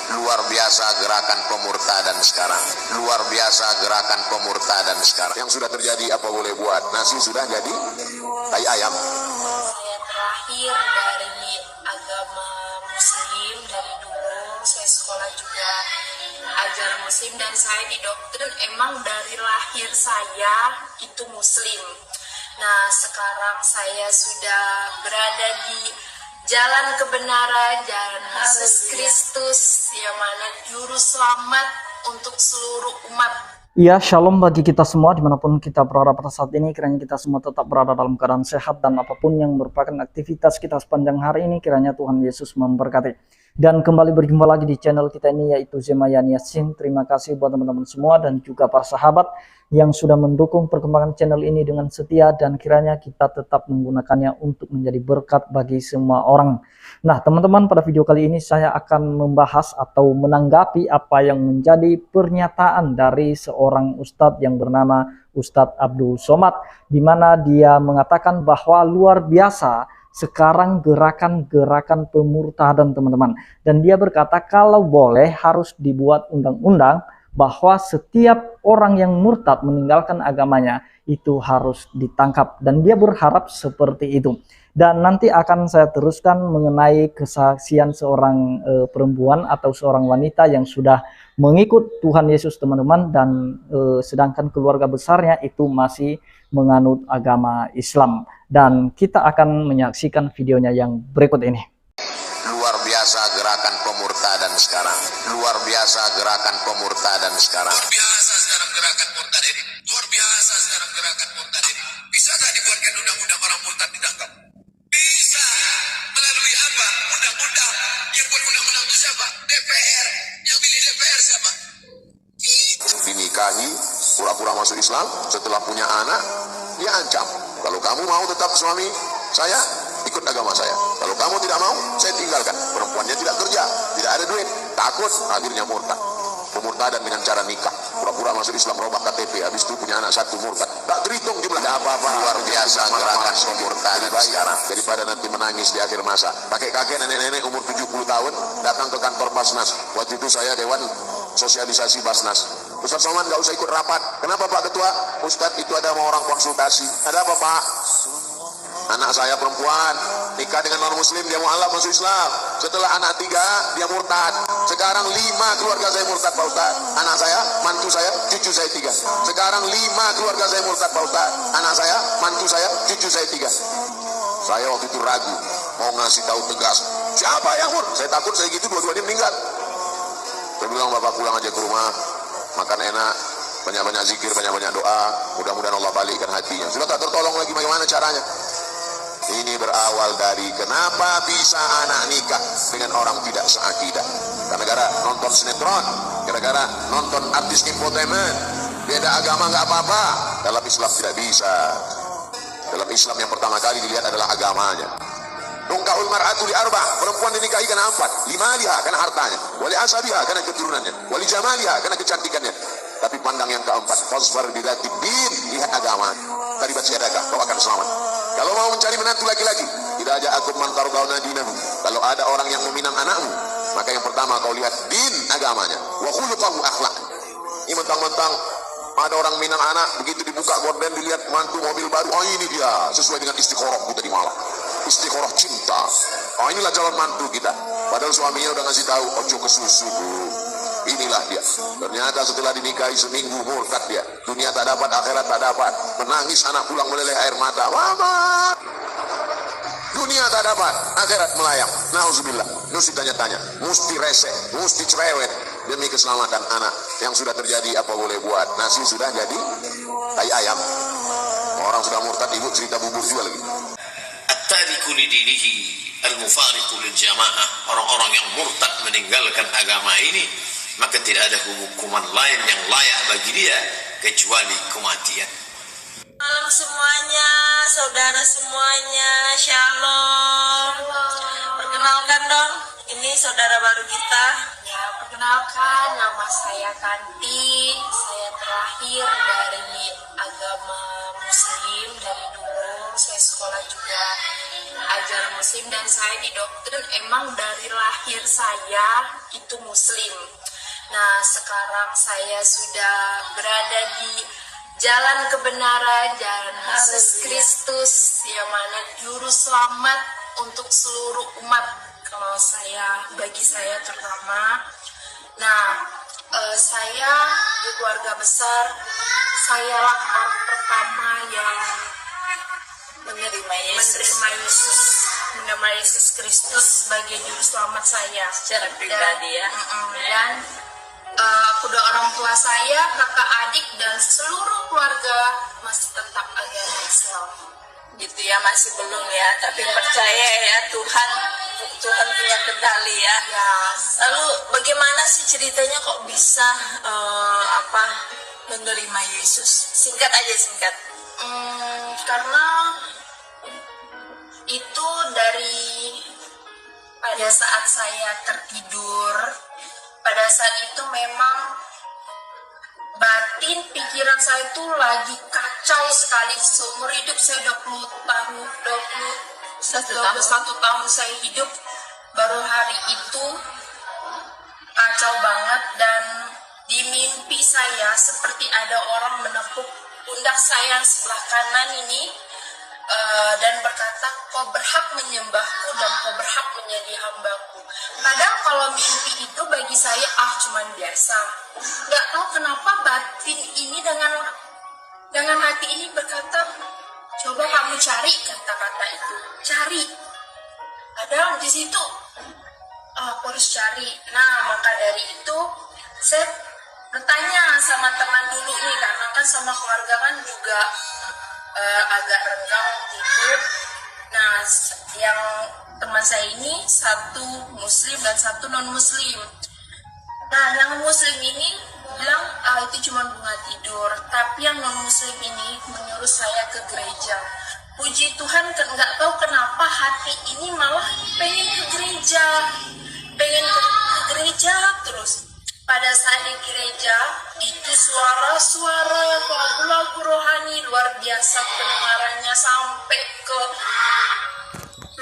Luar biasa gerakan pemurtadan sekarang. Luar biasa gerakan pemurtadan sekarang. Yang sudah terjadi apa boleh buat. Nasi sudah jadi tai ayam. Saya terakhir dari agama muslim dari dulu. Saya sekolah juga ajaran muslim dan saya didoktrin emang dari lahir saya itu muslim. Nah, sekarang saya sudah berada di jalan kebenaran, jalan Yesus Kristus, yang mana juru selamat untuk seluruh umat. Ya, shalom bagi kita semua dimanapun kita berada pada saat ini. Kiranya kita semua tetap berada dalam keadaan sehat dan apapun yang merupakan aktivitas kita sepanjang hari ini, kiranya Tuhan Yesus memberkati. Dan kembali berjumpa lagi di channel kita ini, yaitu Zemayan Yasin. Terima kasih buat teman-teman semua dan juga para sahabat yang sudah mendukung perkembangan channel ini dengan setia, dan kiranya kita tetap menggunakannya untuk menjadi berkat bagi semua orang. Nah teman-teman, pada video kali ini saya akan membahas atau menanggapi apa yang menjadi pernyataan dari seorang ustadz yang bernama Ustadz Abdul Somad, di mana dia mengatakan bahwa luar biasa sekarang gerakan-gerakan pemurtadan teman-teman. Dan dia berkata kalau boleh harus dibuat undang-undang bahwa setiap orang yang murtad meninggalkan agamanya itu harus ditangkap. Dan dia berharap seperti itu. Dan nanti akan saya teruskan mengenai kesaksian seorang perempuan atau seorang wanita yang sudah mengikut Tuhan Yesus teman-teman, dan sedangkan keluarga besarnya itu masih menganut agama Islam. Dan kita akan menyaksikan videonya yang berikut ini. Luar biasa gerakan pemurtadan sekarang. Luar biasa gerakan pemurtadan sekarang. Luar biasa sekarang gerakan murtad ini. Luar biasa sekarang gerakan murtad ini. Bisa nggak dibuatkan undang-undang orang murtad ditangkap? Bisa. Melalui apa? Undang-undang. Yang buat undang-undang itu siapa? DPR. Yang pilih DPR siapa? Dinikahi, pura-pura masuk Islam, setelah punya anak, dia ancam. Kalau kamu mau tetap suami saya, ikut agama saya. Kalau kamu tidak mau, saya tinggalkan. Perempuannya tidak kerja, tidak ada duit, takut, akhirnya murtad. Pemurtadan dengan cara nikah, pura-pura masuk Islam, robah KTP, habis itu punya anak satu, murtad. Tak terhitung jumlahnya apa-apa. Luar biasa gerakan pemurtadan sekarang. Daripada nanti menangis di akhir masa. Kakek-kakek, nenek-nenek umur 70 tahun datang ke kantor Basnas. Waktu itu saya Dewan Sosialisasi Basnas. Ustadz Somad nggak usah ikut rapat. Kenapa Pak Ketua? Ustadz itu ada mau orang konsultasi. Ada apa Pak? Anak saya perempuan nikah dengan non muslim, dia mualaf masuk Islam. Setelah anak 3 dia murtad. Sekarang 5 keluarga saya murtad Pak Ustadz. Anak saya, mantu saya, cucu saya 3. Sekarang 5 keluarga saya murtad Pak Ustadz. Anak saya, mantu saya, cucu saya 3. Saya waktu itu ragu mau ngasih tahu tegas siapa yang murtad. Saya takut saya gitu dua-duanya meninggal. Saya bilang Bapak pulang aja ke rumah, makan enak, banyak-banyak zikir, banyak-banyak doa, mudah-mudahan Allah balikkan hatinya. Sudah tak tertolong lagi, bagaimana caranya? Ini berawal dari kenapa bisa anak nikah dengan orang tidak seakidah. Gara-gara nonton sinetron, gara-gara nonton artis infotainment. Beda agama nggak apa-apa, dalam Islam tidak bisa. Dalam Islam yang pertama kali dilihat adalah agamanya. Nungkahul mar'atu li arba', perempuan dinikahi karena 4. Limaliha karena hartanya, wali asabiha karena keturunannya, wali jamaliha karena kecantikannya. Tapi pandang yang keempat, fasfar bidzati din, lihat agama. Taribat yadaka, kau akan selamat. Kalau mau mencari menantu laki-laki, tidak aja aku mantardawna dinahu. Kalau ada orang yang meminang anakmu, maka yang pertama kau lihat din agamanya, wa khuluquhu akhlak. Ini mentang-mentang ada orang minang anak, begitu dibuka gorden dilihat mantu mobil baru, oh ini dia sesuai dengan istiqoroh kita di malam. Istiqoroh cinta. Oh inilah calon mantu kita. Padahal suaminya udah ngasih tahu, ojo ke susu. Inilah dia. Ternyata setelah dinikahi seminggu murtad dia. Dunia tak dapat, akhirat tak dapat. Menangis anak pulang meleleh air mata. Mama. Dunia tak dapat, akhirat melayang. Nauzubillah. Mesti tanya-tanya, mesti resek, mesti cerewet demi keselamatan anak. Yang sudah terjadi apa boleh buat. Nasi sudah jadi tai ayam. Orang sudah murtad, ibu cerita bubur juga lagi. At-tariku lidinihi al-mufariqu lil jamaah. Orang-orang yang murtad meninggalkan agama ini, maka tidak ada hukuman lain yang layak bagi dia kecuali kematian. Malam semuanya, saudara semuanya, shalom. Perkenalkan dong, ini saudara baru kita. Ya, perkenalkan, nama saya Kanti. Saya terakhir dari agama muslim dari dulu. saya sekolah juga ajar muslim dan saya didoktrin emang dari lahir saya itu muslim. Nah, sekarang saya sudah berada di jalan kebenaran, jalan Yesus Kristus, yang mana juru selamat untuk seluruh umat. Kalau bagi saya terutama. Nah, saya di keluarga besar, sayalah orang pertama yang menerima Yesus Kristus sebagai juru selamat saya secara pribadi ya. Dan kedua orang tua saya, kakak adik dan seluruh keluarga masih tetap agama Islam. Gitu ya, masih belum ya, tapi percaya ya Tuhan punya kendali ya. Lalu bagaimana sih ceritanya kok bisa menerima Yesus? Singkat aja, singkat. Karena itu dari pada saat saya tertidur, pada saat itu memang batin pikiran saya itu lagi kacau sekali. Seumur hidup saya 21 tahun saya hidup, baru hari itu kacau banget. Dan di mimpi saya seperti ada orang menepuk pundak saya yang sebelah kanan ini, dan berkata, kau berhak menyembahku dan kau berhak menjadi hambaku. Padahal kalau mimpi itu bagi saya cuman biasa. Nggak tahu kenapa batin ini dengan hati ini berkata, coba kamu cari kata-kata itu, cari. Padahal di situ aku harus cari. Nah, maka dari itu saya bertanya sama teman dulu nih, karena kan sama keluarga kan juga agak renggang tidur. Nah, yang teman saya ini satu muslim dan satu non muslim. Nah, yang muslim ini bilang itu cuma bunga tidur, tapi yang non muslim ini menyuruh saya ke gereja. Puji Tuhan, nggak tahu kenapa hati ini malah pengen ke gereja terus. Pada saat di gereja itu suara-suara lagu-lagu rohani luar biasa pendengarannya, sampai ke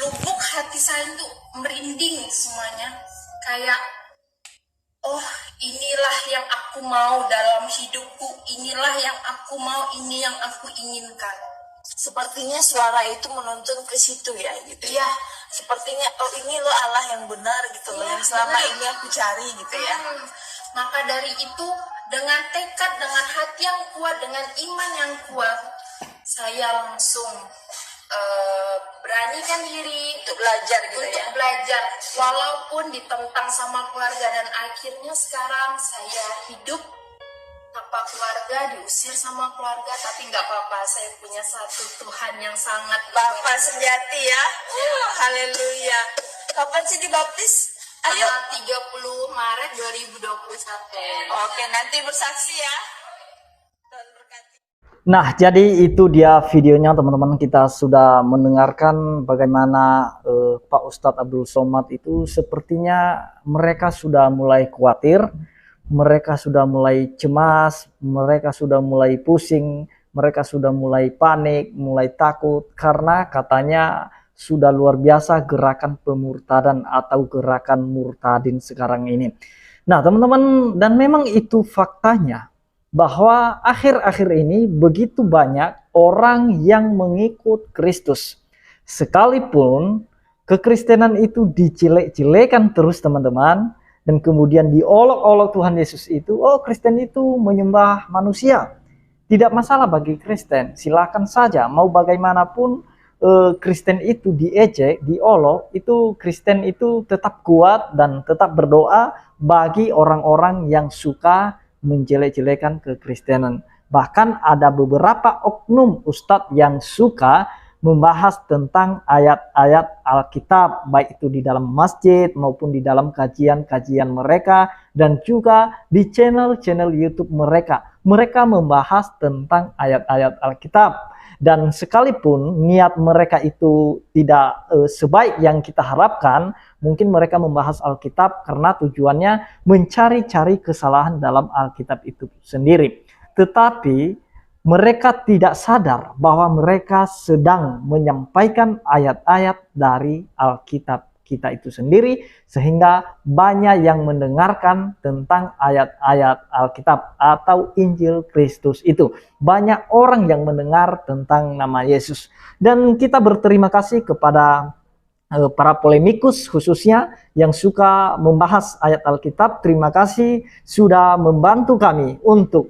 lubuk hati saya itu merinding semuanya. Kayak, oh inilah yang aku mau dalam hidupku, inilah yang aku mau, ini yang aku inginkan. Sepertinya suara itu menuntun ke situ ya, gitu ya. Iya. Sepertinya, oh ini loh Allah yang benar gitu loh, yang selama ini aku cari gitu ya. Maka dari itu, dengan tekad, dengan hati yang kuat, dengan iman yang kuat, saya langsung beranikan diri Untuk belajar gitu untuk ya. belajar, walaupun ditentang sama keluarga. Dan akhirnya sekarang saya hidup tanpa keluarga, diusir sama keluarga, tapi nggak apa-apa, saya punya satu Tuhan yang sangat Bapak sejati ya. Haleluya. Kapan sih dibaptis? Ayo. 30 Maret 2021. Oke, nanti bersaksi ya. Tuhan berkati. Nah, jadi itu dia videonya teman-teman. Kita sudah mendengarkan bagaimana Pak Ustadz Abdul Somad itu sepertinya mereka sudah mulai khawatir, mereka sudah mulai cemas, mereka sudah mulai pusing, mereka sudah mulai panik, mulai takut, karena katanya sudah luar biasa gerakan pemurtadan atau gerakan murtadin sekarang ini. Nah teman-teman, dan memang itu faktanya, bahwa akhir-akhir ini begitu banyak orang yang mengikut Kristus. Sekalipun kekristenan itu dijelek-jelekan terus teman-teman, dan kemudian diolok-olok Tuhan Yesus itu, oh Kristen itu menyembah manusia. Tidak masalah bagi Kristen, silakan saja, mau bagaimanapun Kristen itu diejek, diolok, itu Kristen itu tetap kuat dan tetap berdoa bagi orang-orang yang suka menjelek-jelekan kekristenan. Bahkan ada beberapa oknum ustadz yang suka membahas tentang ayat-ayat Alkitab, baik itu di dalam masjid maupun di dalam kajian-kajian mereka, dan juga di channel-channel YouTube mereka. Mereka membahas tentang ayat-ayat Alkitab. Dan sekalipun niat mereka itu tidak sebaik yang kita harapkan, mungkin mereka membahas Alkitab karena tujuannya mencari-cari kesalahan dalam Alkitab itu sendiri. Tetapi mereka tidak sadar bahwa mereka sedang menyampaikan ayat-ayat dari Alkitab kita itu sendiri, sehingga banyak yang mendengarkan tentang ayat-ayat Alkitab atau Injil Kristus itu. Banyak orang yang mendengar tentang nama Yesus. Dan kita berterima kasih kepada para polemikus khususnya yang suka membahas ayat Alkitab. Terima kasih sudah membantu kami untuk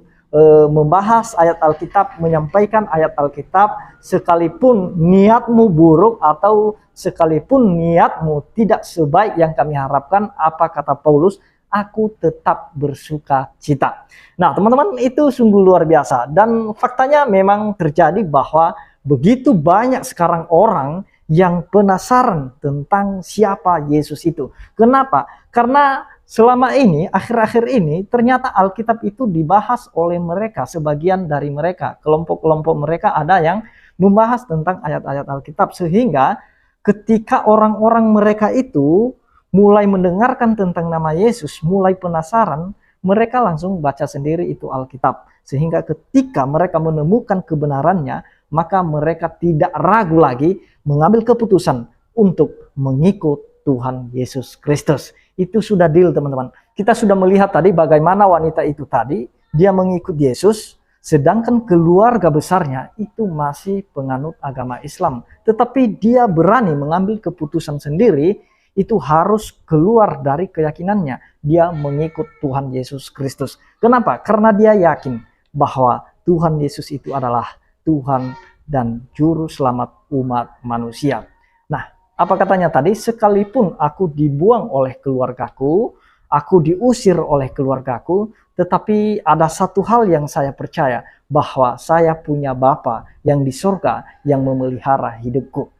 membahas ayat Alkitab, menyampaikan ayat Alkitab, sekalipun niatmu buruk atau sekalipun niatmu tidak sebaik yang kami harapkan. Apa kata Paulus? Aku tetap bersuka cita. Nah teman-teman, itu sungguh luar biasa. Dan faktanya memang terjadi bahwa begitu banyak sekarang orang yang penasaran tentang siapa Yesus itu. Kenapa? Karena selama ini, akhir-akhir ini, ternyata Alkitab itu dibahas oleh mereka, sebagian dari mereka. Kelompok-kelompok mereka ada yang membahas tentang ayat-ayat Alkitab. Sehingga ketika orang-orang mereka itu mulai mendengarkan tentang nama Yesus, mulai penasaran, mereka langsung baca sendiri itu Alkitab. Sehingga ketika mereka menemukan kebenarannya, maka mereka tidak ragu lagi mengambil keputusan untuk mengikut Tuhan Yesus Kristus. Itu sudah deal teman-teman. Kita sudah melihat tadi bagaimana wanita itu tadi, dia mengikut Yesus, sedangkan keluarga besarnya itu masih penganut agama Islam. Tetapi dia berani mengambil keputusan sendiri, itu harus keluar dari keyakinannya. Dia mengikut Tuhan Yesus Kristus. Kenapa? Karena dia yakin bahwa Tuhan Yesus itu adalah Tuhan dan Juru Selamat umat manusia. Nah, apa katanya tadi? Sekalipun aku dibuang oleh keluargaku, aku diusir oleh keluargaku, tetapi ada satu hal yang saya percaya, bahwa saya punya Bapa yang di surga yang memelihara hidupku.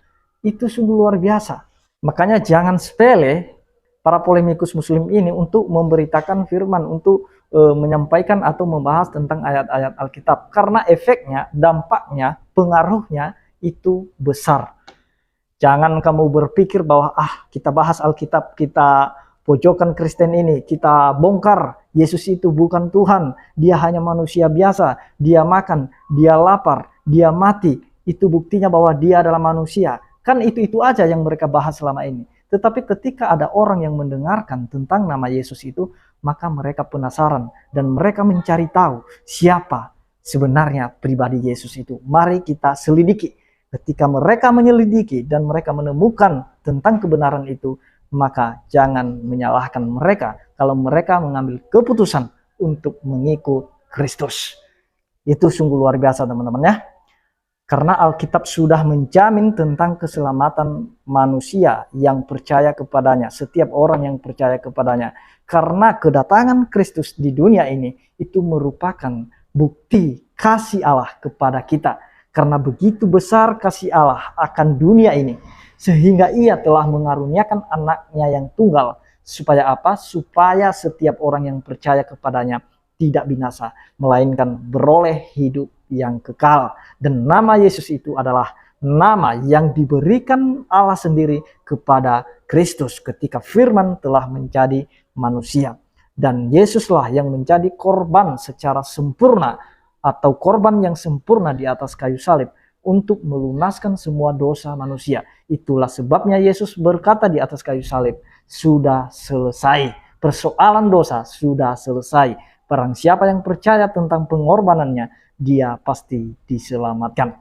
Itu sungguh luar biasa. Makanya jangan sepele para polemikus muslim ini untuk memberitakan firman, untuk menyampaikan atau membahas tentang ayat-ayat Alkitab. Karena efeknya, dampaknya, pengaruhnya itu besar. Jangan kamu berpikir bahwa kita bahas Alkitab, kita pojokkan Kristen ini, kita bongkar Yesus itu bukan Tuhan, dia hanya manusia biasa, dia makan, dia lapar, dia mati, itu buktinya bahwa dia adalah manusia. Kan itu aja yang mereka bahas selama ini. Tetapi ketika ada orang yang mendengarkan tentang nama Yesus itu, maka mereka penasaran dan mereka mencari tahu siapa sebenarnya pribadi Yesus itu. Mari kita selidiki. Ketika mereka menyelidiki dan mereka menemukan tentang kebenaran itu, maka jangan menyalahkan mereka kalau mereka mengambil keputusan untuk mengikut Kristus. Itu sungguh luar biasa teman-teman ya. Karena Alkitab sudah menjamin tentang keselamatan manusia yang percaya kepadanya, setiap orang yang percaya kepadanya. Karena kedatangan Kristus di dunia ini itu merupakan bukti kasih Allah kepada kita. Karena begitu besar kasih Allah akan dunia ini, sehingga ia telah mengaruniakan anaknya yang tunggal. Supaya apa? Supaya setiap orang yang percaya kepadanya tidak binasa, melainkan beroleh hidup yang kekal. Dan nama Yesus itu adalah nama yang diberikan Allah sendiri kepada Kristus ketika firman telah menjadi manusia. Dan Yesuslah yang menjadi korban secara sempurna, atau korban yang sempurna di atas kayu salib untuk melunaskan semua dosa manusia. Itulah sebabnya Yesus berkata di atas kayu salib, sudah selesai. Persoalan dosa sudah selesai. Barang siapa yang percaya tentang pengorbanannya, dia pasti diselamatkan.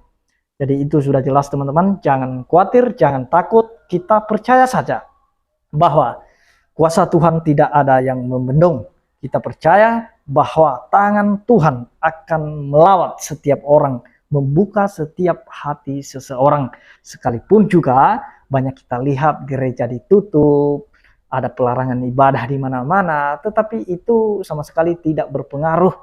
Jadi itu sudah jelas teman-teman. Jangan khawatir, jangan takut. Kita percaya saja bahwa kuasa Tuhan tidak ada yang membendung. Kita percaya bahwa tangan Tuhan akan melawat setiap orang, membuka setiap hati seseorang. Sekalipun juga banyak kita lihat gereja ditutup, ada pelarangan ibadah di mana-mana, tetapi itu sama sekali tidak berpengaruh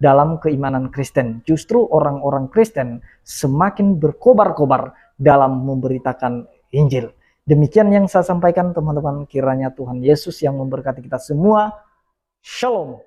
dalam keimanan Kristen. Justru orang-orang Kristen semakin berkobar-kobar dalam memberitakan Injil. Demikian yang saya sampaikan teman-teman, kiranya Tuhan Yesus yang memberkati kita semua. Shalom.